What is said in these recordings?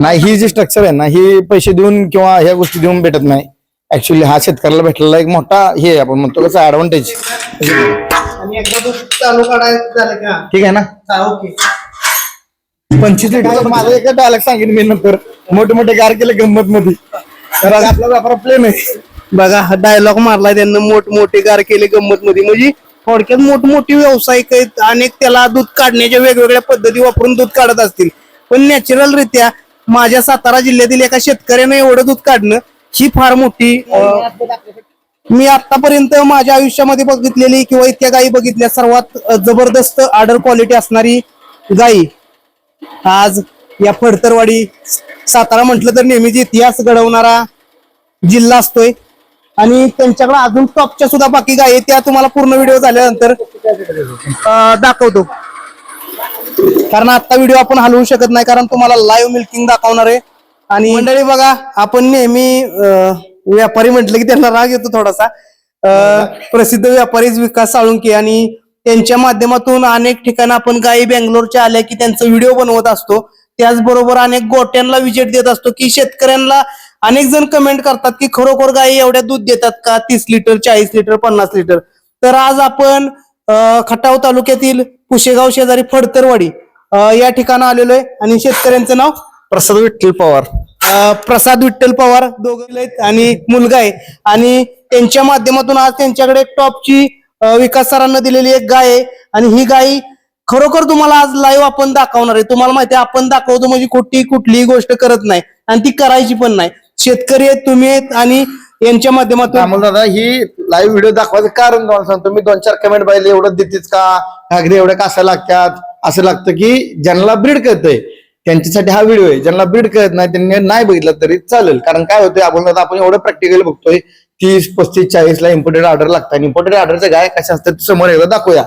नाही, ही जी स्ट्रक्चर आहे ना, ही पैसे देऊन किंवा ह्या गोष्टी देऊन भेटत नाही. ऍक्च्युली हा शेतकऱ्याला भेटलेला एक मोठा हे आपण म्हणतो कसं ऍडव्हान्टेज. आणि एकदा तो चालू काढायचं झालं का ठीक आहे ना. ओके. 25 लिटर माझा एक डायलॉग सांगेन मी नंतर. मोठे मोठे गार केले गंमत मध्ये, तर आपला व्यापार प्लेन आहे. बघा डायलॉग मारलाय त्यांना, मोठमोठे गार केले गंमत मध्ये. म्हणजे थोडक्यात मोठमोठी व्यावसायिक आहेत, अनेक त्याला दूध काढण्याच्या वेगवेगळ्या पद्धती वापरून दूध काढत असतील. पण नॅचरल रित्या माझ्या सातारा जिल्ह्यातील एका शेतकऱ्याने एवढं दूध काढणं ही फार मोठी. मी आतापर्यंत माझ्या आयुष्यामध्ये बघितलेली किंवा इतक्या गायी बघितल्या सर्वात जबरदस्त आर्डर क्वालिटी असणारी गायी आज या फडतरवाडी. सातारा म्हटलं तर नेहमीच इतिहास घडवणारा जिल्हा असतोय आणि त्यांच्याकडे अजून टॉपच्या सुद्धा बाकी गायी आहेत, त्या तुम्हाला पूर्ण व्हिडिओ झाल्यानंतर दाखवतो. कारण आता व्हिडिओ आपण हलवू शकत नाही, कारण तुम्हाला लाईव्ह मिल्किंग दाखवणार आहे. आणि मंडळी बघा, आपण नेहमी व्यापारी म्हटलं की त्यांना राग येतो थोडासा. प्रसिद्ध व्यापारी विकास साळुंके आणि त्यांच्या माध्यमातून अनेक ठिकाणी आपण गायी बेंगलोरच्या आल्या की त्यांचा व्हिडिओ बनवत असतो. त्याचबरोबर अनेक गोट्यांना विजिट देत असतो की शेतकऱ्यांना अनेक जण कमेंट करतात की खरोखर गायी एवढ्या दूध देतात का, 30 लिटर 40 लिटर 50 लिटर. तर आज आपण खटाव तालुक्यातील पुशेगाव शेजारी फडतरवाडी या ठिकाणी आलेलो आहे आणि शेतकऱ्यांचं नाव प्रसाद विठ्ठल पवार. प्रसाद विठ्ठल पवार दोघे आहेत आणि मुलगा आहे. आणि त्यांच्या माध्यमातून आज त्यांच्याकडे एक टॉपची विकास सरांना दिलेली एक गाय आहे आणि ही गाय खरोखर तुम्हाला आज लाईव्ह आपण दाखवणार आहे. तुम्हाला माहिती आहे, आपण दाखवतो म्हणजे कुठलीही गोष्ट करत नाही आणि ती करायची पण नाही. शेतकरी आहेत, तुम्ही आहेत आणि यांच्या माध्यमातून अमोल दादा, ही लाईव्ह व्हिडिओ दाखवायचं कारण तुम्हाला सांगतो. मी 2-4 कमेंट पाहिले, एवढं देतेच का, घागरी एवढ्या कासा लागतात, असं लागतं की ज्यांना ब्रीड कळतंय त्यांच्यासाठी हा व्हिडिओ आहे. ज्यांना ब्रीड कळत नाही त्यांनी नाही बघितलं तरी चालेल. कारण काय होतंय, आपण एवढं प्रॅक्टिकली बघतोय 30, 35, 40 ला इम्पोर्टेड ऑर्डर लागतात. इम्पोर्टेड ऑर्डरचं गाय कशा असतात समोर एकदा दाखवूया.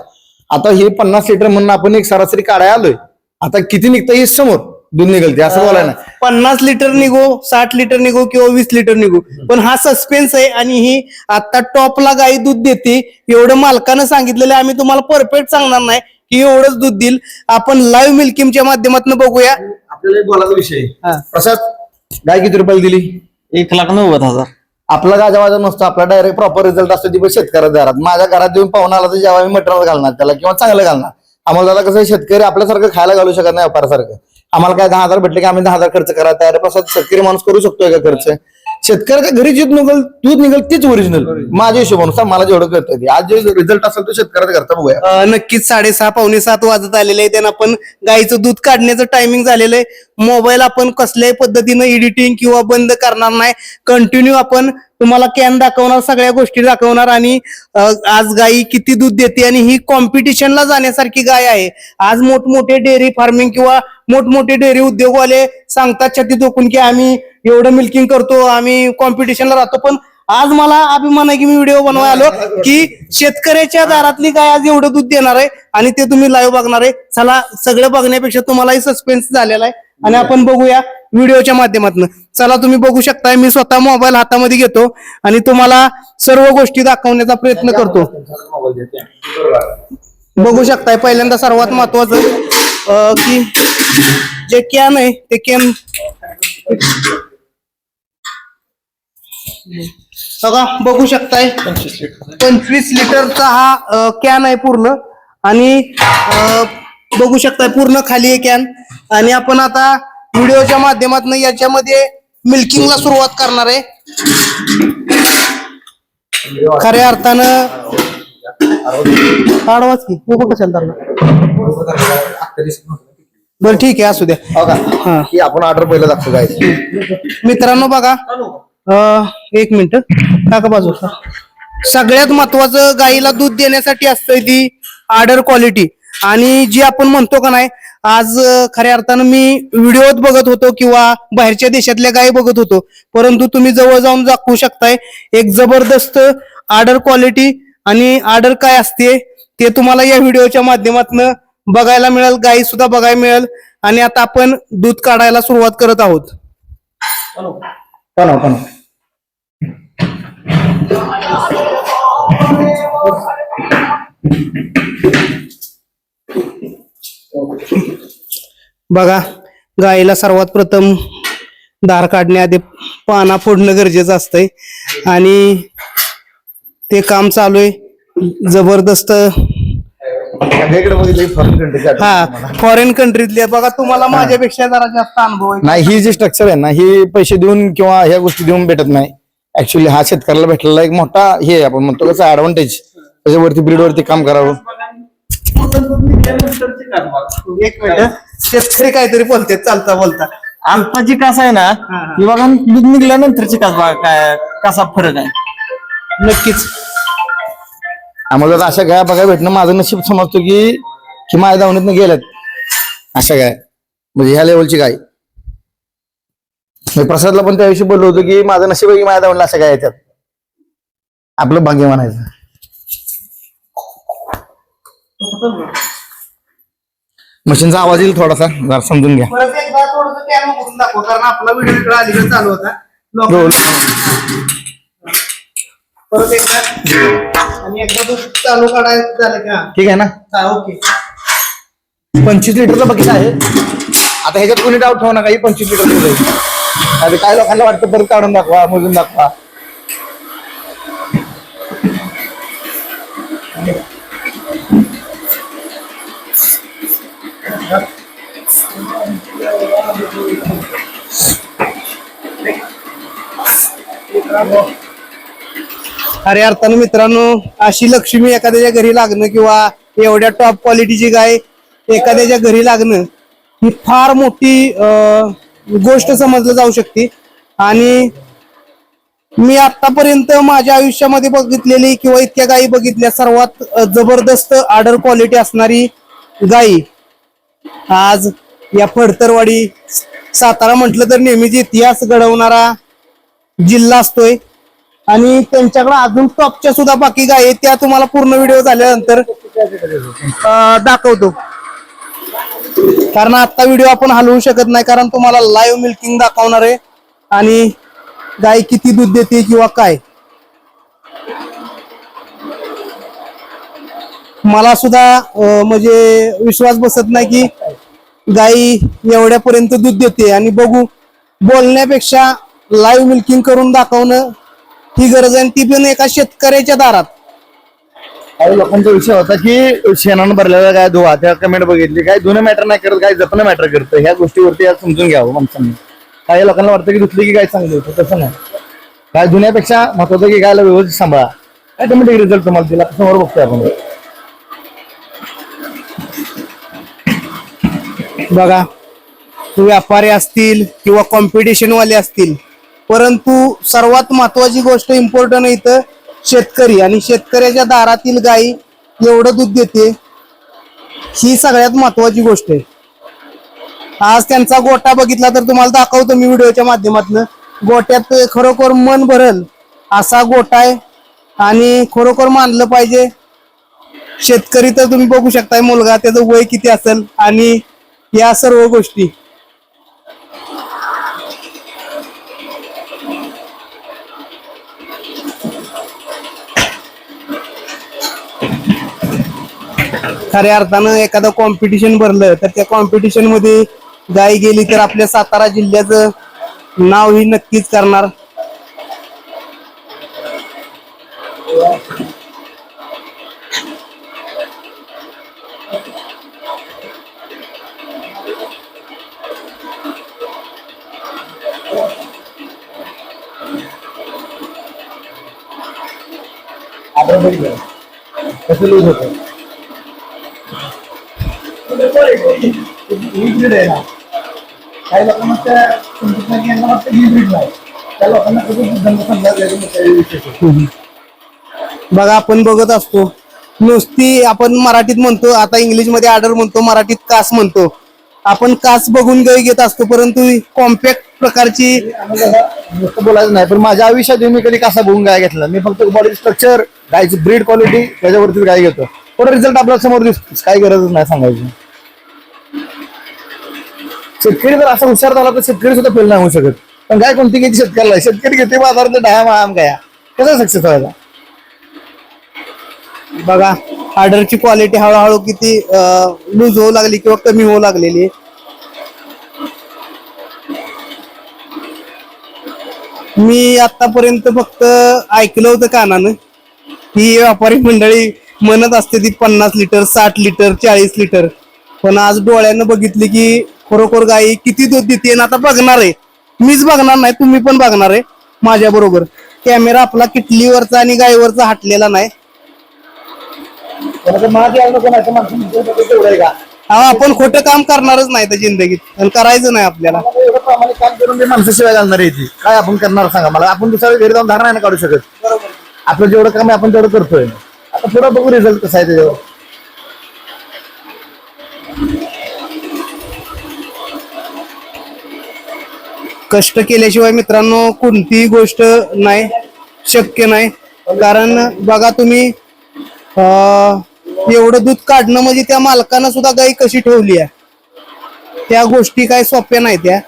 आता हे 50 लिटर म्हणून आपण एक सरासरी काढायला आलोय. आता किती निघतं हे समोर दूध निघलते असं बोलाय ना. 50 लिटर निघो, 60 लिटर निघो किंवा 20 लिटर निघो, पण हा सस्पेन्स आहे. आणि ही आता टॉपला गाई दूध देते एवढं मालकानं सांगितलेलं. आम्ही तुम्हाला परफेक्ट सांगणार नाही की एवढंच दूध देईल. आपण लाईव्ह मिल्किंगच्या माध्यमातून बघूया. आपल्याला एक बोलायचा विषय. प्रसाद, गाय किती रुपयाला दिली? 1,90,000. आपला गाजावाजा नसतो, आपला डायरेक्ट प्रॉपर रिझल्ट असतो ती पण शेतकऱ्याच्या घरात. माझ्या घरात येऊन पाहुणा आला तर जेव्हा मी मटेरियल घालणार त्याला किंवा चांगलं घालणार. आम्हाला दादा कसं शेतकरी आपल्यासारखं खायला घालू शकत नाही व्यापारासारखं. आम्हाला काय 10,000 भेटले की आम्ही 10,000 खर्च करा तयार. प्रसाद शेतकरी माणूस करू शकतोय का खर्च? शेतकऱ्याच्या घरी दूध निघल तीच ओरिजिनल माझ्या हिशोबानुसार मला जेवढं कळतं. आज जे रिझल्ट असेल तो शेतकऱ्याचा घरचा बघूया. नक्कीच 6:30 पावणे 7 वाजत आलेले आहे. त्यांना आपण गाईचं दूध काढण्याचं टायमिंग झालेलं आहे. मोबाईल आपण कसल्याही पद्धतीनं एडिटिंग किंवा बंद करणार नाही. कंटिन्यू आपण तुम्हाला कॅन दाखवणार, सगळ्या गोष्टी दाखवणार. आणि आज गाई किती दूध देते आणि ही कॉम्पिटिशनला जाण्यासारखी गाय आहे. आज मोठमोठे डेअरी फार्मिंग किंवा मोठमोठे डेअरी उद्योगवाले सांगतात छाती ठोकून की आम्ही एवढं मिल्किंग करतो, आम्ही कॉम्पिटिशनला राहतो. पण आज मला अभिमान आहे की मी व्हिडिओ बनवायला आलो की शेतकऱ्याच्या दारातली गाय आज एवढं दूध देणार आहे आणि ते तुम्ही लाईव्ह बघणार आहे. चला, सगळं बघण्यापेक्षा तुम्हालाही सस्पेन्स झालेला आहे आणि आपण बघूया व्हिडिओच्या माध्यमातून. चला, तुम्ही बघू शकताय, मी स्वतः मोबाईल हातामध्ये घेतो आणि तुम्हाला सर्व गोष्टी दाखवण्याचा प्रयत्न करतो. बघू शकताय, पहिल्यांदा सर्वात महत्वाचं की जे कॅन आहे ते कॅन बघा, बघू शकताय 25 लिटरचा हा कॅन आहे पूर्ण. आणि बघू शकताय पूर्ण खाली आहे कॅन. आणि आपण आता व्हिडिओच्या माध्यमातून याच्यामध्ये मिल्किंगला सुरुवात करणार आहे. खऱ्या अर्थानं काढवाच की कशाला. बरं ठीक आहे, असू द्या. की आपण ऑर्डर पहिलं दाखवतो गाय. मित्रांनो बघा, 1 मिनिट काका बाजूला. सगळ्यात महत्वाचं गाईला दूध देण्यासाठी असतंय ती ऑर्डर क्वालिटी. आणि जी आपण म्हणतो का नाही, आज खऱ्या अर्थानं मी व्हिडिओत बघत होतो किंवा बाहेरच्या देशातल्या गायी बघत होतो, परंतु तुम्ही जवळ जाऊन दाखवू शकताय एक जबरदस्त ऑर्डर क्वालिटी. आणि ऑर्डर काय असते ते तुम्हाला या व्हिडिओच्या माध्यमातून बघायला मिळेल, गायी सुद्धा बघायला मिळेल. आणि आता आपण दूध काढायला सुरुवात करत आहोत. बघा, गायीला सर्वात प्रथम धार काढण्याआधी पाना फोडणं गरजेचं असतंय आणि ते काम चालू आहे जबरदस्त. वेगळं बघितलं फॉरेन कंट्री हा फॉरेन कंट्रीतले बघा तुम्हाला माझ्यापेक्षा जरा जास्त अनुभव आहे. नाही, ही जी स्ट्रक्चर आहे ना, ही पैसे देऊन किंवा ह्या गोष्टी देऊन भेटत नाही. ऍक्च्युली हा शेतकऱ्याला भेटलेला एक मोठा हे आहे, आपण म्हणतो कसं ऍडव्हान्टेज, त्याच्यावरती ब्रीडवरती काम करावं. एक मिनिट शेतकरी काहीतरी बोलते चालता बोलता. आत्ताची कास आहे ना ती बघा, दूध निघल्यानंतरची कास बघा काय कसा फरक आहे. नक्कीच आम्हाला जर अशा गाय बघायला भेटणं माझं नशीब समजतो की माझ्या दावणीतनं गेल्यात अशा गाय, म्हणजे ह्या लेवलची गाय. मी प्रसादला पण त्याविषयी बोललो होतो की माझं नशीब आहे की माझ्या दावणीला अशा गाय येतात. आपलं भाग्य म्हणायचं. मशीनचा आवाज येईल थोडासा, जरा समजून घ्या. परत एकदा थोडंसं कॅमेरा करून दाखव कारण आपला व्हिडिओ इकडे अलीकडे चालू होता. परत एकदा आणि एकदा तो चालू काढायचं झालं का? ठीक आहे ना. ओके. 25 लिटरचं बकेट आहे. आता ह्याच्यात कोणी डाऊट ठेवू नका, ही 25 लिटर आहे. काय लोकांना वाटतं परत काढून दाखवा, मोजून दाखवा. अरे अर्थानं मित्रांनो, अशी लक्ष्मी एखाद्याच्या घरी लागणं किंवा एवढ्या टॉप क्वालिटीची गाय एखाद्याच्या घरी लागणं ही फार मोठी गोष्ट समजलं जाऊ शकते. आणि मी आतापर्यंत माझ्या आयुष्यामध्ये बघितलेली किंवा इतक्या गायी बघितल्या, सर्वात जबरदस्त आर्डर क्वालिटी असणारी गायी आज या फडतरवाडी, सातारा म्हटलं तर नेहमीच इतिहास घडवणारा जिल्हा असतोय. आणि त्यांच्याकडे अजून टॉपच्या सुद्धा बाकी गायी आहेत, त्या तुम्हाला पूर्ण व्हिडिओ झाल्यानंतर दाखवतो. कारण आता व्हिडिओ आपण हलवू शकत नाही, कारण तुम्हाला लाईव्ह मिल्किंग दाखवणार आहे आणि गाय किती दूध देते किंवा काय. मला सुद्धा म्हणजे विश्वास बसत नाही की गाई एवढ्यापर्यंत दूध देते. आणि बघू, बोलण्यापेक्षा लाईव्ह मिल्किंग करून दाखवणं ही गरज आहे, ती पण एका शेतकऱ्याच्या दारात. काही लोकांचा विषय होता की शेणानं भरलेला गाय धुवा, त्या कमेंट बघितली. काय धुणं मॅटर नाही करत, गाय जपणं मॅटर करतं. ह्या गोष्टीवरती समजून घ्यावं माणसांनी. काही लोकांना वाटतं की धुतली की गाय चांगली होतं, तसं नाही. गाय धुण्यापेक्षा महत्वाचं की गायला व्यवस्थित सांभाळा. ऑटोमॅटिक रिझल्ट तुम्हाला दिला, समोर बघतोय आपण. बघा, व्यापारी असतील किंवा कॉम्पिटिशन वाले असतील, परंतु सर्वात महत्वाची गोष्ट इम्पॉर्टंट आहे इथं शेतकरी. आणि शेतकऱ्याच्या दारातील गाई एवढं दूध देते ही सगळ्यात महत्वाची गोष्ट आहे. आज त्यांचा गोठा बघितला तर तुम्हाला दाखवतो मी व्हिडिओच्या माध्यमातून. गोठ्यात खरोखर मन भरल असा गोठा आहे आणि खरोखर मानलं पाहिजे. शेतकरी तर तुम्ही बघू शकताय, मुलगा त्याचं वय किती असेल आणि या सर्व गोष्टी. खऱ्या अर्थानं एखादं कॉम्पिटिशन भरलं तर त्या कॉम्पिटिशन मध्ये गाय गेली तर आपल्या सातारा जिल्ह्याचं नाव ही नक्कीच करणार. कसं लूज होतं. काही लोकांना त्या लोकांना बघा, आपण बघत असतो नुसती, आपण मराठीत म्हणतो, आता इंग्लिश मध्ये ऑर्डर म्हणतो, मराठीत कास म्हणतो. आपण कास बघून गाय घेत असतो, परंतु कॉम्पॅक्ट प्रकारची नुसतं बोलायचं नाही. पण माझ्या आयुष्यात मी कधी कासा बघून गाय घेतला. मी फक्त बॉडी स्ट्रक्चर, गायची ब्रीड क्वालिटी, त्याच्यावरती गाय घेतो. थोडा रिझल्ट आपल्या समोर दिसतो, काही गरजच नाही सांगायची. शेतकरी जर असा हुशार झाला तर शेतकरी सुद्धा फेल नाही होऊ शकत. पण गाय कोणती घ्यायची शेतकऱ्याला? शेतकरी घेते बाजारात डाया माम गाया, कसा सक्सेस व्हायचा? बघा, ऑर्डरची क्वालिटी हळूहळू किती लूज होऊ लागली किंवा कमी होऊ लागलेली. मी आतापर्यंत फक्त ऐकलं होतं कानानं ही व्यापारी मंडळी म्हणत असते ती 50 लिटर 60 लिटर 40 लिटर, पण आज डोळ्यानं बघितली की खरोखर गाई किती दूध देते. आणि आता बघणार आहे, मीच बघणार नाही, तुम्ही पण बघणार आहे माझ्या बरोबर. कॅमेरा आपला किटलीवरचा आणि गायीवरचा हटलेला नाही. आपण खोटं काम करणारच नाही तर जिंदगीत, आणि करायचं नाही आपल्याला. एवढं प्रामाणिक काम करून ते माणसं शिवाय घालणार आहे ती. काय आपण करणार सांगा मला. आपण दुसऱ्या घरी जाऊन धार नाही ना काढू शकत. आपलं जेवढं काम आहे आपण तेवढं करतोय. आता पुढे बघू रिझल्ट कसा आहे त्याच्यावर. कष्ट केल्याशिवाय मित्रांनो कोणतीही गोष्ट नाही शक्य नाही. कारण बघा तुम्ही एवढं दूध काढणं म्हणजे त्या मालकानं सुद्धा गाई कशी ठेवली आहे, त्या गोष्टी काय सोप्या नाही. त्या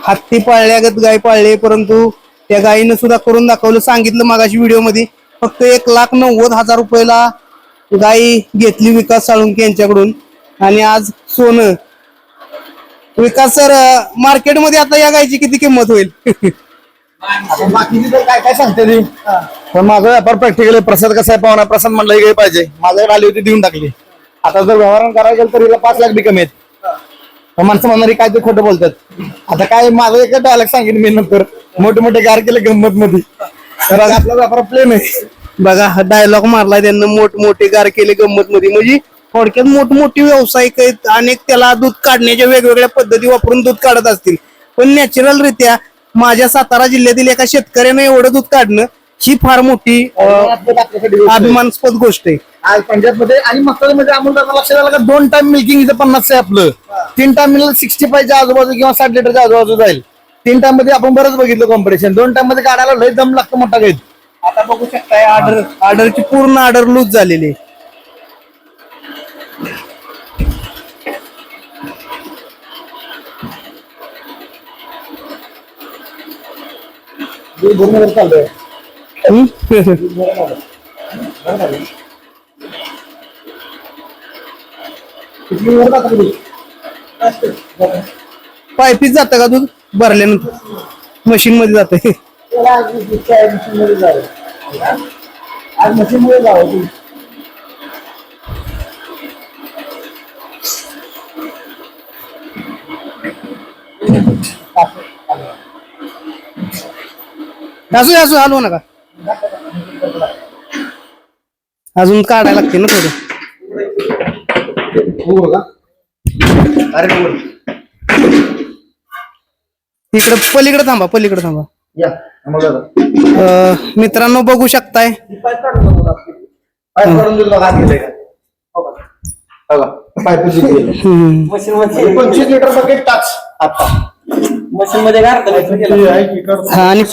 हत्ती पाळल्यागत गाय पाळले, परंतु त्या गायीनं सुद्धा करून दाखवलं. सांगितलं मागाशी व्हिडिओ मध्ये फक्त 1,90,000 रुपयाला गाय घेतली विकास साळुंके यांच्याकडून. आणि आज सोनं. विकास सर, मार्केटमध्ये आता या गायची किती किंमत होईल? आता बाकीची तर काय काय सांगते ती. पण माझा व्यापार प्रॅक्टिकल. प्रसाद कसा आहे पाहुणा, प्रसाद म्हणलं ही काही पाहिजे. माझ्याकडे आली होती देऊन टाकली. आता जर व्यवहार करायला गेलं तर हिला 5 लाख बी कमी आहेत. माणसं म्हणणारी काय ते खोटं बोलतात. आता काय माझं एक डायलॉग सांगेन मी नंतर. मोठे गार केले गंमत मध्ये, तर आपला व्यापार प्लेन आहे. बघा डायलॉग मारलाय त्यांना, मोठमोठे गार केले गंमत मध्ये. म्हणजे थोडक्यात मोठमोठी व्यावसायिक आहेत, अनेक त्याला दूध काढण्याच्या वेगवेगळ्या पद्धती वापरून दूध काढत असतील. पण नॅचरल रित्या माझ्या सातारा जिल्ह्यातील एका शेतकऱ्याने एवढं दूध काढणं ही फार मोठी अभिमानास्पद गोष्ट आहे. आज पंजाब मध्ये आणि मसाल्यामध्ये अमोल लक्षात आलं का 2 टाइम मिल्किंग इथं 50 आहे आपलं. 3 टाइम मिळालं 65च्या आजूबाजू किंवा 60 लिटरच्या आजूबाजू जाईल. 3 टाइम मध्ये आपण बरंच बघितलं कॉम्पिटिशन. 2 टाइम मध्ये काढायला लय दम लागतो मोठा गाईत. आता बघू शकताय ऑर्डरची पूर्ण ऑर्डर लूज झालेली आहे. चालतंय. पायपीच जातं का दूध भरल्यानंतर? मशीन मध्ये जाते. आज मशीन मध्ये जावं. असू हलवू नका, अजून काढायला लागते ना थोडं. इकडं पलीकडे थांबा. या मित्रांनो बघू शकताय, मशीन मध्ये 25 लिटर बकेट टाच आता मशीन मध्ये आणि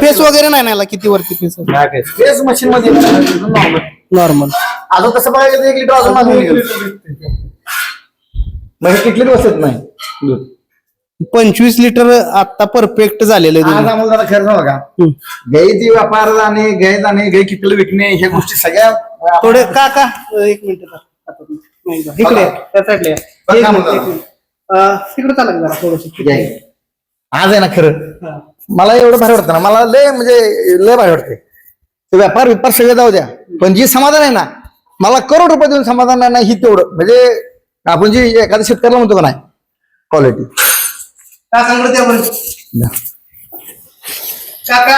फेस वगैरे नाही ना किती वरती फेस मशीन मध्ये नॉर्मल. अजून कसं बघायचं 1 लिटर अजून मागून निघेल. म्हणजे किटलीत बसत नाही. 25 लिटर आता परफेक्ट झालेलं आज आहे. आम्हाला जरा खरं सांगा का, गाईची व्यापार जाणे, गाई किटली विकणे ह्या गोष्टी सगळ्या थोडे का 1 मिनिट इकडे त्या साईडला तिकडे चालत जरा थोडस. आज आहे ना खरं मला एवढं भारी वाटतं ना, मला लय म्हणजे लय भारी वाटते. ते व्यापार सगळे जाऊ द्या, पण जी समाधान आहे ना, मला करोड रुपये देऊन समाधान नाही ही तेवढं. म्हणजे आपण जी एखाद्या शेतकऱ्याला म्हणतो का नाही क्वालिटी. काका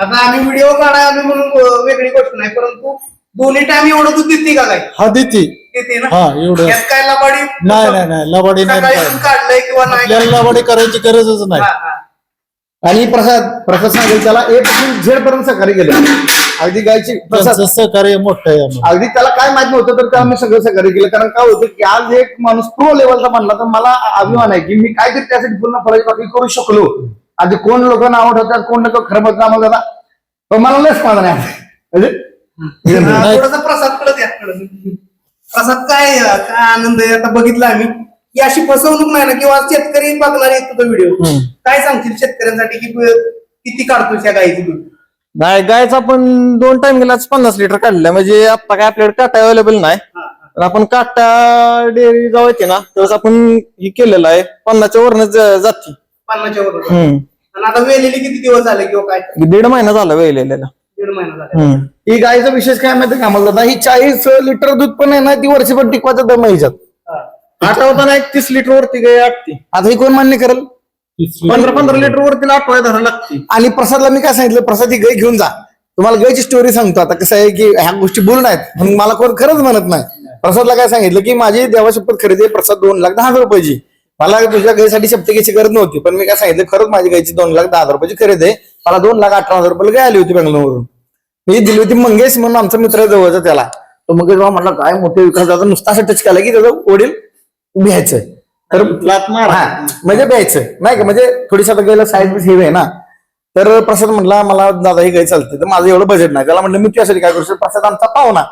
आता आम्ही व्हिडिओ काढायला म्हणून वेगळी गोष्ट नाही, परंतु दोन्ही टाइम एवढं दूध देते का काय? हा देते. देते ना. हा एवढं यात काय लबाडी नाही लबाडी नाही सकाळी दूध काढलंय किंवा नाही आपल्याला लबाडी करायची गरजच नाही. आणि प्रसाद सांगेल त्याला A पासून Z पर्यंत सहकार्य केलं. अगदी गायची प्रसाद त्यांचं सहकार्य मोठं आहे आम्हाला. अगदी त्याला काय माहित नव्हतं तर त्याला मी सगळं सहकार्य केलं. कारण काय होतं की आज एक माणूस प्रो लेवलचा म्हणला तर मला अभिमान आहे की मी काहीतरी त्यासाठी पूर्ण फळाची बाकी करू शकलो. आधी कोण लोक नाव ठेवतात, कोण लोक खरं म्हणतात आम्हाला दादा, पण मला लस माझा नाही. थोडासा प्रसाद कडे द्या. प्रसाद काय आनंद आहे आता बघितला आम्ही की अशी फसवणूक नाही ना, किंवा शेतकरी बघणार आहे तुझा व्हिडिओ. काय सांगतील शेतकऱ्यांसाठी की किती काढतोस या गाईची दूध? गायचा आपण 2 टाइम गेलाच 50 लिटर काढलं. म्हणजे आता काय आपल्याकडे काटा अवेलेबल नाही, तर आपण काटा डेअरी जाऊ येते ना, तर आपण हे केलेलं आहे 50च्या वरनं जाती. 50च्या वर आणि आता वेलेली किती दिवस झाले किंवा काय? 1.5 महिना झाला वेळेलेला. 1.5 महिना झाला. ही गायचा विशेष काय माहिती का मला ही 40 लिटर दूध पण आहे ना ती वर्षभर टिकवायचं दम आहे हिच्यात. आठवताना 30 लिटर वरती गाय आटते. आता ही कोण मान्य करेल? 15 लिटर वरती आठवाय धरायला लागते. आणि प्रसादला मी काय सांगितलं, प्रसाद ही गाय घेऊन जा. तुम्हाला गायची स्टोरी सांगतो. आता कसं आहे की ह्या गोष्टी बोलून आहेत म्हणून मला कोण खरंच म्हणत नाही. प्रसादला काय सांगितलं की माझी देवाशपथ खरेदी आहे प्रसाद 2,10,000 रुपयाची. मला तुझ्या गायसाठी शपथ घ्यायची गरज नव्हती, पण मी काय सांगितलं खरंच माझी गायची 2,10,000 रुपयाची खरेदी आहे. मला 2,18,000 रुपयाला गाय आली होती बेंगलोरवरून. मी दिली होती मंगेश म्हणून आमचा मित्र आहे जवळचा त्याला. तो मंगेश बाबा म्हणला काय मोठे विकास दादा नुसता असं टच केला की त्याचं वडील भ्यायचं तर म्हणजे भ्यायचं नाही का, म्हणजे थोडीशी आता गेलं साईड हे आहे ना. तर प्रसाद म्हटला मला दादा ही गाय चालते, तर माझं एवढं बजेट नाही. त्याला म्हटलं मी तुझ्यासाठी काय करू शकतो? प्रसाद आमचा पाहुणा.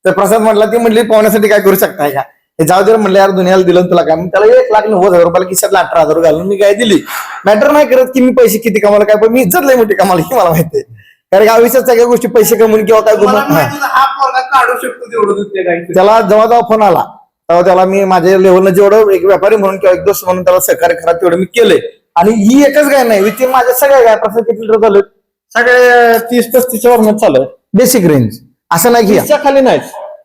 तर प्रसाद म्हटला ती म्हटली पाहुण्यासाठी काय करू शकताय का? हे जाऊ दे म्हणलं यार दुनियाला दिलं तुला काय. मग त्याला 1,90,000 रुपयाला खिशातला 18,000 घालून मी गाय दिली. मॅटर नाही करत की मी पैसे किती कमावलं काय, पण मी इज्जत लय मोठी कमावली ही मला माहिती आहे. कारण आयुष्यात सगळ्या गोष्टी पैसे कमवून किंवा काय मला माहिती होतं हा पोरगा काढू शकतो तेवढं दूध त्या गाईचं. त्याला जेव्हा फोन आला तेव्हा त्याला मी माझ्या लेवलनं जेवढं एक व्यापारी म्हणून किंवा एक दोस्त म्हणून त्याला सहकार्य करा तेवढं मी केलंय. आणि ही एकच गाय नाही विचार माझ्या सगळ्या गाय प्रसाद किती लिटर झालं सगळे 30-35 वरनं चालू आहे. Basic range. असं नाही की 30च्या खाली नाही.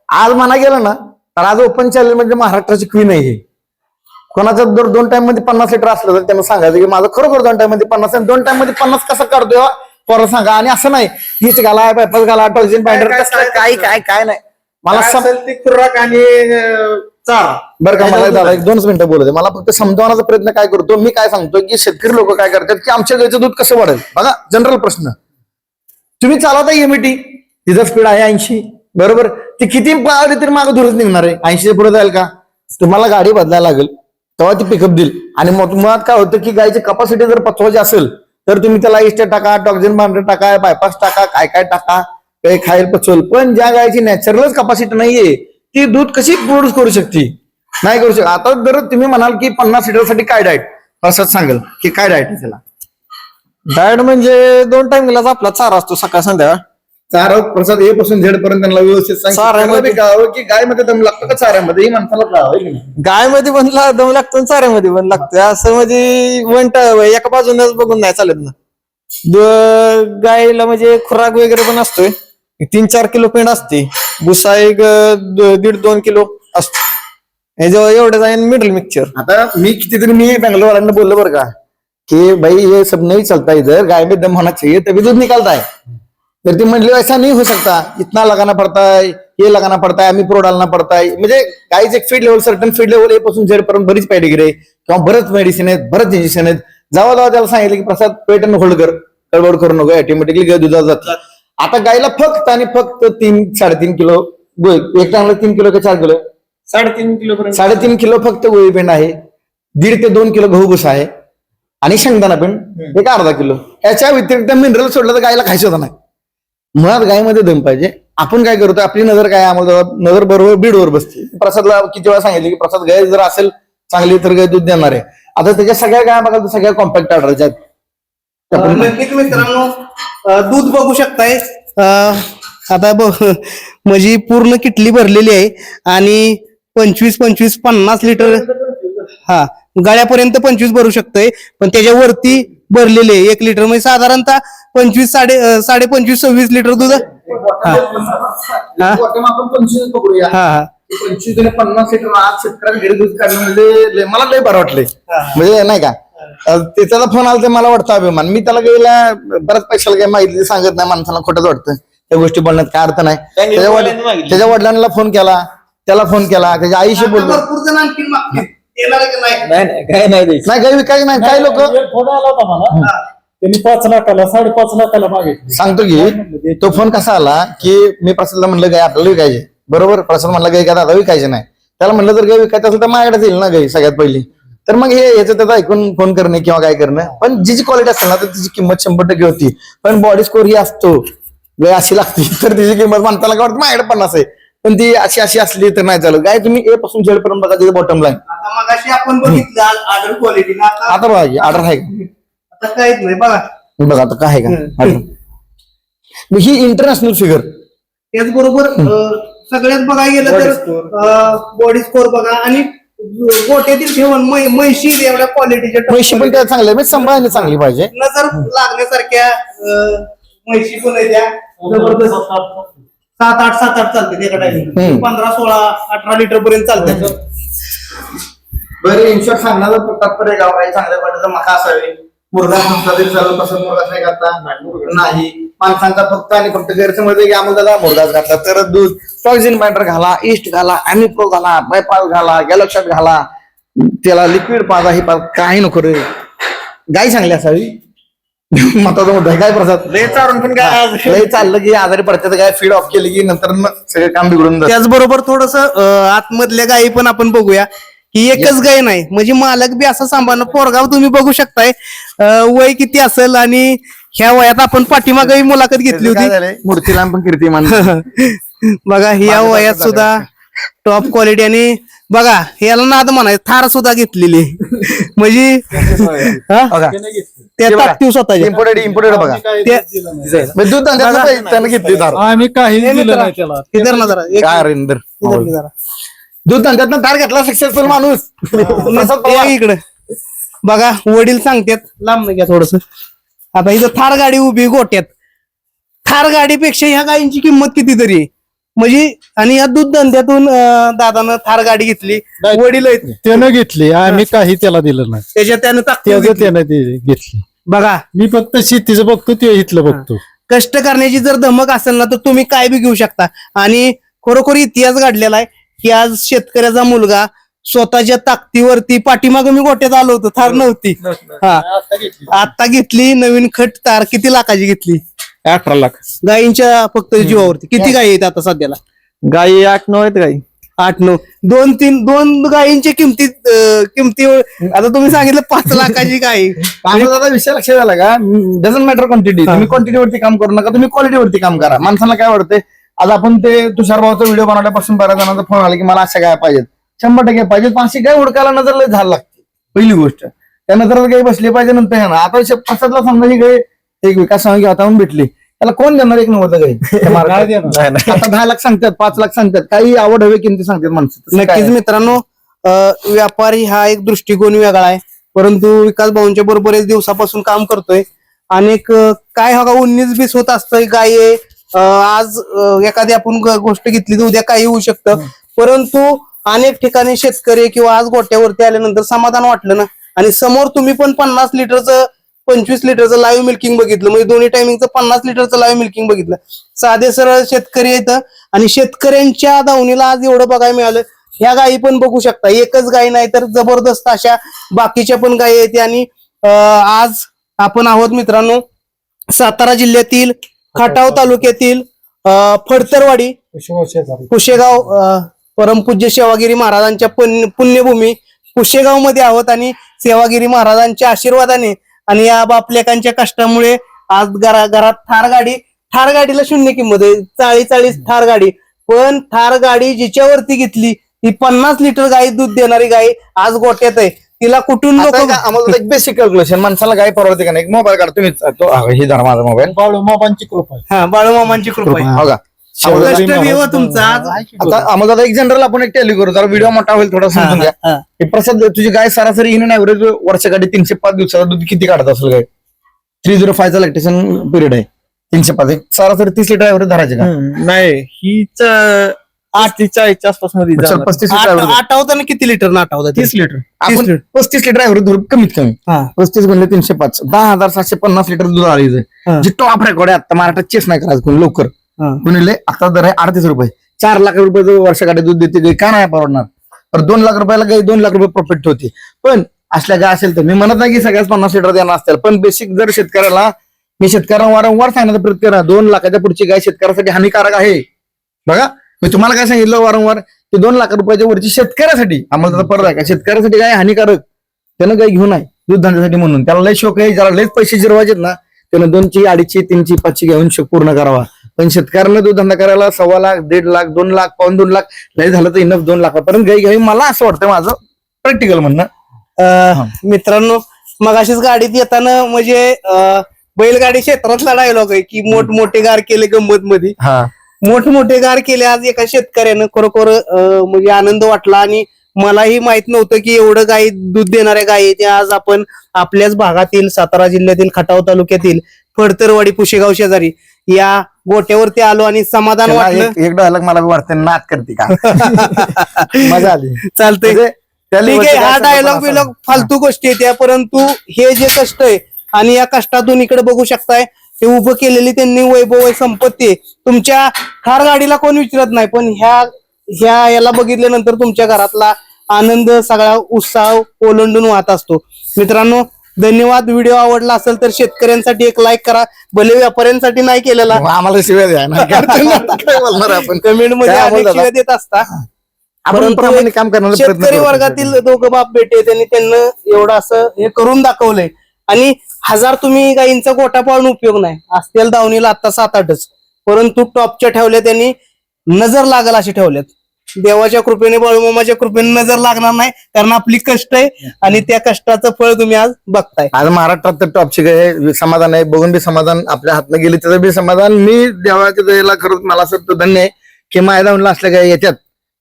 आज म्हणा गेलं ना तर आज ओपन चॅलेंज म्हणजे महाराष्ट्राची क्वीन आहे ही. कोणाचं दर 2 टाइम मध्ये 50 लिटर असलं तर त्यांना सांगायचं की माझं खरोखर 2 टाइम मध्ये 50 आणि 2 टाइम मध्ये 50 कसं काढतोय पोरं सांगा. आणि असं नाही हीच घाला पेपर घाला टॉक्झिन पायडर काय काय काय नाही. मला असेल ती खुराक आणि चारा. बरं का मला दादा 1-2 मिनिटं बोलू दे. मला फक्त समजावण्याचा प्रयत्न काय करतो मी काय सांगतो की शेतकरी लोक काय करतात की आमच्या गायचं दूध कसं वाढेल. बघा जनरल प्रश्न, तुम्ही चालवता एमईटी तिचं स्पीड आहे 80 बरोबर, ती किती पावली तरी मागं धुरच निघणार आहे. 80 पुढे जाईल का? तुम्हाला गाडी बदलायला लागेल तेव्हा ती पिकअप देईल. आणि मुळात काय होतं की गायची कपॅसिटी जर पचवायची असेल तर तुम्ही त्याला इस्टेट टाका, टॉक्झिन बांधर टाका, बायपास टाका, काय काय टाका, काही खायला पचवल. पण ज्या गायची नॅचरलच कपॅसिटी नाहीये ती दूध कशी प्रोड्यूस करू शकते? नाही करू शकत. आता जर तुम्ही म्हणाल की 50 लिटरसाठी काय डाएट, असंच सांगेल की काय डाएट आहे त्याला. डाएट म्हणजे 2 टाइम गेलाच आपला चारा असतो सकाळ संध्याकाळ. चारा प्रसाद ए पासून झेड पर्यंत त्यांना व्यवस्थित चाऱ्यामध्ये कळावं की गायमध्ये दम लागतो का चाऱ्यामध्ये ही माणसाला कळावं की नाही. गायमध्ये पण दम लागतो आणि चाऱ्यामध्ये पण लागतोय. असं म्हणजे एका बाजूनच बघून नाही चालत ना. गायला म्हणजे खुराक वगैरे पण असतोय. 3-4 किलो पेंड असते. भुसा एक 1.5-2 किलो असतो. हे जेव्हा एवढं जाईन मिडल मिक्सचर. आता मी कितीतरी मी बेंगलोरवाल्यांना बोललो बरं का की भाई ये सब नहीं चलता इधर, गाय में दम होना चाहिए तभी दूध निकलता है. तर ती म्हणली ऐसा नहीं हो सकता, इतना लगाना पड़ता है, ये लगाना पड़ता है, प्रो डालना पड़ता है. म्हणजे गायचं एक feed level certain feed level A पासून झेड पर्यंत बरीच पॅडिग्री आहे किंवा बरंच मेडिसिन आहेत, बरंच इंजेक्शन आहेत. जावा त्याला सांगितलं की प्रसाद पेट होल्ड कर, गडबड करू नको, ऑटोमॅटिकली गाय दुधात जातात. आता गायला फक्त आणि फक्त 3-3.5 किलो एक टाइमला 3 किलो का 4 किलो 3.5 किलो पर्यंत 3.5 किलो फक्त गोळी पेंड आहे. 1.5 ते 2 किलो गहू भुसा आहे आणि शेंगदाणा पेंड एक अर्धा किलो. याच्या व्यतिरिक्त मिनरल सोडलं तर गायला खायचं होतं नाही. मुळात गायमध्ये दम पाहिजे. आपण काय करतो आपली नजर काय आम्हाला नजर बरोबर बीडवर बसते. प्रसादला किती वेळा सांगितलं की प्रसाद गाय जर असेल चांगली तर गाय दूध देणार आहे. आता त्याच्या सगळ्या गाय बघा सगळ्या कॉम्पॅक्ट ऑर्डरच्या आहेत. नक्कीच मित्रांनो दूध बघू शकताय. आता म्हणजे पूर्ण किटली भरलेली आहे आणि 25-50 लिटर हा गाळ्यापर्यंत 25 भरू शकतोय. पण त्याच्यावरती भरलेले 1 लिटर म्हणजे साधारणतः 25-25-26 लिटर दूध. आपण 25 पकडूया. हा 25 आणि 50 लिटर आज शेतकऱ्यांना घरी दूध काढणं म्हणजे मला लय बरं वाटलंय. म्हणजे नाही का त्याचा फोन आला तर मला वाटतं अभिमान. मी त्याला गेला बऱ्याच पैशाला काही माहिती सांगत नाही, माणसाला खोटंच वाटतं. त्या गोष्टी बोलण्यात काय अर्थ नाही. त्याच्या वडिलांना फोन केला, त्याला फोन केला, त्याच्या आईशी बोललो. भरपूर जण आणखी मागतील. येणार की नाही? काय नाही नाही काही विकायचं नाही. काही लोक फोन आला होता मला, त्यांनी 5 लाखाला 5.5 लाखाला मागितली. सांगतो की तो फोन कसा आला की मी प्रसादला म्हणलं गाय आपल्याला विकायचे बरोबर. प्रसाद म्हणला गाय का दादा विकायचे नाही. त्याला म्हणलं जर गाय विकायचं असेल तर माझ्याकडे येईल ना गाय सगळ्यात पहिली. तर मग हे याचं त्याचा ऐकून फोन करणे किंवा काय करणं. पण जी क्वालिटी असेल ना तर तिची किंमत 100% होती. पण बॉडी स्कोर ही असतो गाय अशी लागते तर तिची किंमत माणसाला काय वाटतं माझ्याकडे 50 आहे पण ती अशी असली तर नाही चालत. गाय तुम्ही ए पासून झेड पर्यंत बघा तिथे बॉटम लाईन. आता मगाशी आपण बघितलं ऑर्डर क्वालिटी. आता बघा ऑर्डर आहे का? आता काहीच नाही बघा. बघा आता काय आहे का ऑर्डर. ही इंटरनॅशनल फिगर. त्याचबरोबर सगळ्यात बघायला गेलं तर बॉडी स्कोर बघा आणि गोट्यातील ठेवून म्हैशी एवढ्या क्वालिटीच्या म्हैशी पण त्या चांगल्या म्हणजे सांभाळायला चांगली पाहिजे. नजर लागण्यासारख्या म्हैशी पण आहे त्या जबरदस्त 7-8 चालते एका टाइमिंग 15-16-18 लिटर पर्यंत चालते. बरं इन्शॉट सांगणार तात्पर्य गाव काही चांगल्या पद्धतीचा मका असावी. मुर्गा नसला तरी चालू तसं मुर्गाच नाही घातला नाही. माणसांचा फक्त आणि फक्त गैरसमज की आम्हाला मुर्गाच घातला तर दूध टॉक्झिन बाइंडर घाला, ईस्ट घाला, अॅमिप्रो घाला, बायपास घाला, गॅलोक्साट घाला, त्याला लिक्विड पाजा हे पाजा काही नको रे. गाय चांगली असावी महत्वाचा मुद्दा आहे. काय प्रसाद लय चालून पण काय लय चाललं की आजारी पडतात काय फीड ऑफ केली की नंतर सगळं काम बिघडून जातं. त्याचबरोबर थोडस आतमधल्या गायी पण आपण बघूया की एकच गाय नाही म्हणजे मालक बी असं सांभाळणं. पोरगाव तुम्ही बघू शकताय वय किती असेल आणि ह्या वयात आपण पाठीमागही मुलाखत घेतली काय होती. झालंय मूर्तीला पण कीर्तिमान बघा ह्या वयात सुद्धा टॉप क्वालिटी आणि बघा ह्याला नाद म्हणायचं थार सुद्धा घेतलेली म्हणजे बघा त्या ताकदीव स्वतःच्या इम्पोर्टेड बघा म्हणजे दूध धंद्याचं त्यानं घेतली धार. आम्ही काही दिलं नाही त्याला. इधर ना जरा काय अरिंदर इधर की जरा. दूध धंद्यातनं धार घेतला सक्सेसफुल माणूस. प्रसाद पवार. या इकडे बघा वडील सांगतात लांब घ्या थोडस. आता इथं थार गाडी उभी गोट्यात. थार गाडीपेक्षा ह्या गायींची किंमत कितीतरी आहे म्हणजे. आणि या दूध धंद्यातून दादानं थार गाडी घेतली. वडील आहेत त्यानं घेतली आम्ही काही त्याला दिलं नाही. त्याच्यात त्यानं ताकद त्याचं घेतली. त्यानं ते घेतली. बघा मी फक्त शेतीचं बघतो ते इथलं बघतो. कष्ट करण्याची जर धमक असेल ना तर तुम्ही काय बी घेऊ शकता. आणि खरोखर इतिहास घडलेला आहे की आज शेतकऱ्याचा मुलगा स्वतःच्या ताकदीवरती पाठीमागं मी गोट्यात आलो होतो थार नव्हती. हा आता घेतली नवीन खट तार. किती लाखाची घेतली? 18 लाख गायींच्या फक्त जीवावरती. किती गायी आहेत आता सध्याला? गाई 8-9 आहेत गाई. 8-9 2 गायींच्या किमती आता तुम्ही सांगितलं 5 लाखाची गाय. आमचा दादा विषय लक्षात आला का डझंट मॅटर क्वांटिटी. तुम्ही क्वांटिटीवरती काम करू नका, तुम्ही क्वालिटीवरती काम करा. माणसाला काय वाटतंय आज आपण ते तुषार भाऊचा व्हिडिओ बनवल्यापासून बऱ्याच जणांचा फोन आला की मला अशा गाय पाहिजेत. 100% पाहिजेत. पण अशी गाय हुडकायला नजर लय झाड लागते पहिली गोष्ट. त्या नजरात गाय बसली पाहिजे. नंतर आहे ना आता प्रसादला समजा ही गाय एक विकास सांग हातावून भेटली त्याला कोण देणार 1 नव्वद गाय? आता 10 लाख सांगतात, 5 लाख सांगतात, काही आवड हवी किमती सांगतात माणसं. तसं काय नक्कीच आहे? मित्रांनो व्यापारी हा एक दृष्टिकोन वेगळा आहे. परंतु विकास भाऊंच्या बरोबरच दिवसापासून काम करतोय. अनेक काय हा 19-20 होत असतंय गाय आहे. आज एखादी आपण गोष्ट घेतली तर उद्या काही होऊ शकतं. परंतु अनेक ठिकाणी शेतकरी किंवा आज गोट्यावरती आल्यानंतर समाधान वाटलं ना. आणि समोर तुम्ही पण 50 लिटरचं 25 लिटरचं लाईव्ह मिल्किंग बघितलं म्हणजे दोन्ही टायमिंगचं 50 लिटरचं लाईव्ह मिल्किंग बघितलं. साधे सरळ शेतकरी येतं आणि शेतकऱ्यांच्या दावणीला आज एवढं बघायला मिळालं. ह्या गायी पण बघू शकता. एकच गाय नाही तर जबरदस्त अशा बाकीच्या पण गायी येते. आणि आज आपण आहोत मित्रांनो सातारा जिल्ह्यातील खटाव तालुक्यातील फडतरवाडी कुशेगाव परमपूज्य सेवागिरी महाराजांच्या पुण्यभूमी कुशेगाव मध्ये आहोत. आणि सेवागिरी महाराजांच्या आशीर्वादाने आणि या बापलेकांच्या कष्टामुळे आज घरात थार गाडीला शून्य किंमत आहे. 40 थार गाडी. पण थार गाडी जिच्यावरती घेतली ती 50 लिटर गाय दूध देणारी गाय आज गोट्यात आहे. तिला कुठून लोक आम्हाला एक बेसिक कॅल्क्युलेशन माणसाला गाय परवडते का नाही. एक मोबाईल काढ तुम्ही हे धरा माझा मोबाईल. बाळूमामांची कृपा आहे. हा बाळूमामांची कृपा आहे. हो का कष्ट बी हो तुमचा आज. आता आम्हाला दादा एक जनरल आपण एक टॅली करू जरा व्हिडिओ मोठा होईल थोडा समजून घ्या. हा. हे प्रसाद तुझी गाय सरासरी इन ऍव्हरेज वर्षाकाठी 305 दिवसाचा दूध किती काढत असेल गाय? 305 चा लॅक्टेशन पिरियड आहे. 305 सरासरी 30 लिटर ऍव्हरेज धरायचे का? नाही हीच 8 ते 40च्या आसपास मध्ये जाणार. 35 लिटर average. आठवताना किती लिटर ना आठवतात? 30 लिटर 30 लिटर. 35 लिटर ऍव्हरेज धरून कमीत कमी हा. 35 गुणले 305 10,750 लिटर दूध आले. हा. जे टॉप रेकॉर्ड आहे आता महाराष्ट्रात चेस नाही करायचं कोणी लवकर. हा. गुणिले आता दर आहे 38 रुपये. 4 लाख रुपये जो वर्षाकाठी दूध देते गाय का नाही परवडणार? तर 2 लाख रुपयाला गाय 2 लाख रुपये प्रॉफिट होते. पण असल्या गाय असेल तर मी म्हणत नाही की सगळ्याच 50 लिटर देणार असतील. पण बेसिक जर शेतकऱ्याला मी शेतकऱ्यांना वारंवार सांगण्याचा प्रयत्न करा 2 लाखाच्या पुढची गाय शेतकऱ्यासाठी हानिकारक आहे. बघा मी तुम्हाला काय सांगितलं वारंवार ते 2 लाख रुपयाच्या वरची शेतकऱ्यासाठी आम्हाला त्याचा परत आहे का शेतकऱ्यासाठी गाय हानिकारक. त्यानं गाय घेऊ नये दूध धंद्यासाठी म्हणून. त्याला लय शोक आहे. ज्याला लयच पैसे जिरवायचेत ना त्यानं 2ची 2.5ची 3ची 5ची घेऊन शोक पूर्ण करावा. पण शेतकऱ्यांना दूध धंदा करायला 1.25 लाख 1.5 लाख 2 लाख 2 लाख लय झालं तर इनफ 2 लाखापर्यंत गाय घ्यावी मला असं वाटतं. माझं प्रॅक्टिकल म्हणणं. मित्रांनो मगाशीच गाडीत येताना म्हणजे बैलगाडी क्षेत्रातला डायलॉग आहे की मोठमोठे गार केले गंमत मध्ये. मोठमोठे गार केले आज एका शेतकऱ्यानं. खरोखर म्हणजे आनंद वाटला. आणि मलाही माहित नव्हतं की एवढं गाई दूध देणाऱ्या गायी आहेत. आज आपण आपल्याच भागातील सातारा जिल्ह्यातील खटाव तालुक्यातील फडतरवाडी पुशेगाव शेजारी या गोट्यावरती आलो आणि समाधान वाटलं. एक डायलॉग मला वाटतं नाद करते का मजा आली. चालतंय, म्हणजे त्या ठीक आहे. लेवलचं हा काय डायलॉग असं- बिलॉग फालतू गोष्टी आहेत या, परंतु हे जे कष्ट आहे आणि या कष्टातून इकडे बघू शकताय हे उभं केलेली त्यांनी वैभव आहे, संपत्ती आहे. तुमच्या कार गाडीला कोण विचारत नाही, पण ह्या याला बघितल्यानंतर तुमच्या घरातला आनंद सगळा उत्साह ओलांडून वाहत असतो. मित्रांनो, धन्यवाद. व्हिडिओ आवडला असेल तर शेतकऱ्यांसाठी एक लाईक करा, भले व्यापाऱ्यांसाठी नाही केलेला. आम्हाला शिवाय द्या ना. काय बोलणार आपण कमेंट मध्ये काय अनेक बोलतात? शिव्या देत असता. आपण परंतु प्रामाणिक काम करण्याचा प्रयत्न शेतकरी करतो. वर्गातील दोघं बाप बेटे त्यांना एवढं असं हे करून दाखवलंय. आणि 1000 तुम्ही गाईंचा गोटा पाळून उपयोग नाही, असतील दावणीला आता 7-8च, परंतु टॉपच्या ठेवल्या त्यांनी नजर लागल अशी ठेवल्यात. देवाच्या कृपेने बाळूमामाच्या कृपेने नजर लागणार नाही, कारण आपली कष्ट आहे आणि त्या कष्टाचं फळ तुम्ही आज बघताय. आज महाराष्ट्रात तर टॉपची काय समाधान आहे, बघून बी समाधान, आपल्या हातनं गेली त्याचं बी समाधान. मी देवाच्या दयेला खरंच मला असं धन्य आहे की माझ्या दावणीला असल्या काय येतात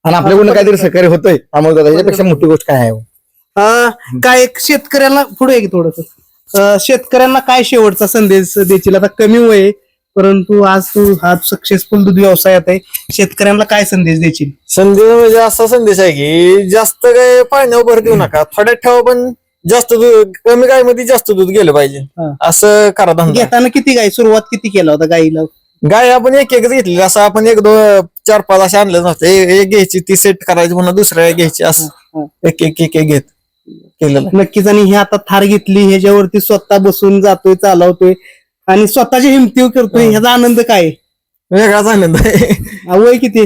आणि आपल्याकडून काहीतरी सहकार्य होतंय. अमोल दादा, याच्यापेक्षा मोठी गोष्ट काय आहे? काय शेतकऱ्यांना पुढे थोडस शेतकऱ्यांना काय शेवटचा संदेश देशील? आता कमी वय आहे, परंतु आज तू हा सक्सेसफुल दूध व्यवसायात आहे, शेतकऱ्यांना काय संदेश देशील? संदेश म्हणजे असा संदेश आहे की जास्त काय पाण्यावर भर देऊ नका, थोड्यात ठेवा, पण जास्त दूध कमी गायमध्ये जास्त दूध गेलं पाहिजे हा. असं करा धंदा. घेताना किती गाय सुरुवात किती केला होता गाईला? गाय आपण एक एकच घेतली, असं आपण 1-2-4-5 असे आणलं नव्हतं. एक घ्यायची, ती सेट करायची, पुन्हा दुसऱ्या घ्यायची, असं एक घेत केलेलं. नक्कीच. आणि ही आता थार घेतली, ह्याच्यावरती स्वतः बसून जातोय, चालवतोय आणि स्वतःच्या हिमतीवर करतोय, ह्याचा आनंद काय आहे? वेगळाच आनंद आहे. वय किती?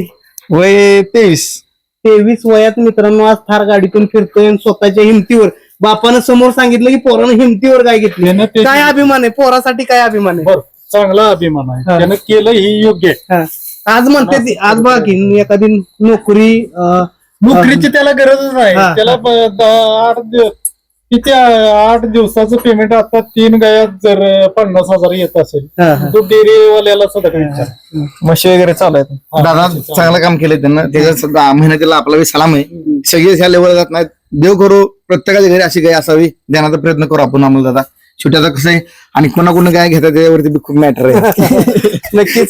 वय 23 वयात मित्रांनो आज थार गाडीतून फिरतोय आणि स्वतःच्या हिमतीवर. बापानं समोर सांगितलं की पोरानं हिमतीवर गाय घेतली. त्यानं ते- काय अभिमान आहे पोरासाठी, काय अभिमान आहे? बर, चांगला अभिमान आहे. हा. त्यानं केलं ही योग्य आहे. हा. आज म्हणते ती, आज बघा की एखादी नोकरी नोकरीची त्याला गरजच नाही. हा. त्याला 8 दिवसाचं पेमेंट आता 3 गायात जर 50,000 येत असेल, तो डेअरीवाल्याला सुद्धा काही विचार. म्हशी वगैरे चालू आहेत. दादा चांगलं काम केलंय त्यांना, त्याच्या सुद्धा मेहनतीला आपला बी सलाम आहे. सगळेच ह्या लेवलला जात नाहीत. देव करू प्रत्येकाच्या घरी अशी गाय असावी, देण्याचा प्रयत्न करू आपण. अमोल दादा, छोट्याचा कसं आहे आणि कोणाकोण काय घेतात त्याच्यावरती बी खूप मॅटर आहे. नक्कीच.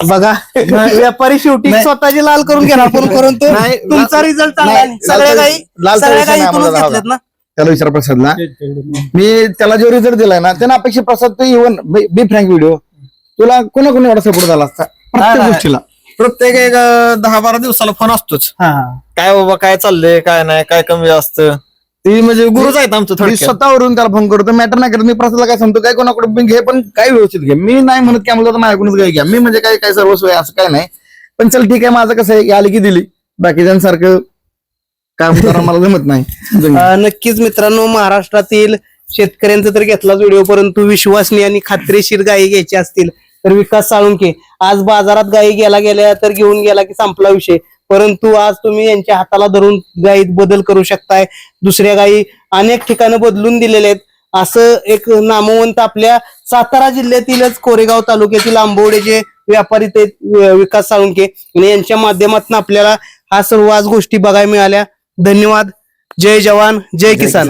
बघा, व्यापारी शेवटी स्वतःची लाल करून घेणार, पण परंतु नाही, तुमचा रिझल्ट चांगला आहे. नाही, सगळ्या लाल- काही लाल सगळ्या विषय काही नाही इथूनच आम्हाला घेतल्यात ना. त्याला विचार प्रसादला, मी त्याला जो रिझल्ट दिलाय ना, त्यानं अपेक्षा प्रसाद तो इव्हन बी फ्रँक व्हिडिओ तुला कोणाकोणी एवढा सपोर्ट झाला असता प्रत्येक नाही. गोष्टीला. प्रत्येक 10-12 दिवसाला फोन असतोच. हा. काय बाबा, काय चाललंय, काय नाही, काय कमी जास्त. ती म्हणजे गुरुच आहेत आमचं मी थोडक्यात. स्वतःवरून त्याला फोन करतो, मॅटर नाही करत. मी प्रसादला काय सांगतो, काय कोणाकडे पण घे, पण काय व्यवस्थित घे. मी नाही म्हणत की आम्हाला माझ्याकडूनच काय घ्या. मी म्हणजे काय काय सर्वस्व आहे असं काय नाही, पण चल ठीक आहे. माझं कसं आहे, आली की दिली, बाकीच्यांसारखं काम करा मला जमत नाही. नक्कीच मित्रांनो, महाराष्ट्रातील शेतकऱ्यांचा तर घेतलाच व्हिडिओ, परंतु विश्वासनीय आणि खात्रीशीर गायी घ्यायची असतील तर विकास साळुंखे. आज बाजारात गायी गेल्या तर घेऊन गेला की संपला विषय, परंतु आज तुम्ही यांच्या हाताला धरून गायीत बदल करू शकताय. दुसऱ्या गायी अनेक ठिकाणं बदलून दिलेले आहेत. असं एक नामवंत आपल्या सातारा जिल्ह्यातीलच कोरेगाव तालुक्यातील आंबवडेचे व्यापारी ते विकास साळुंखे, आणि यांच्या माध्यमातून आपल्याला हा सर्व आज गोष्टी बघायला मिळाल्या. धन्यवाद. जय जवान, जय किसान.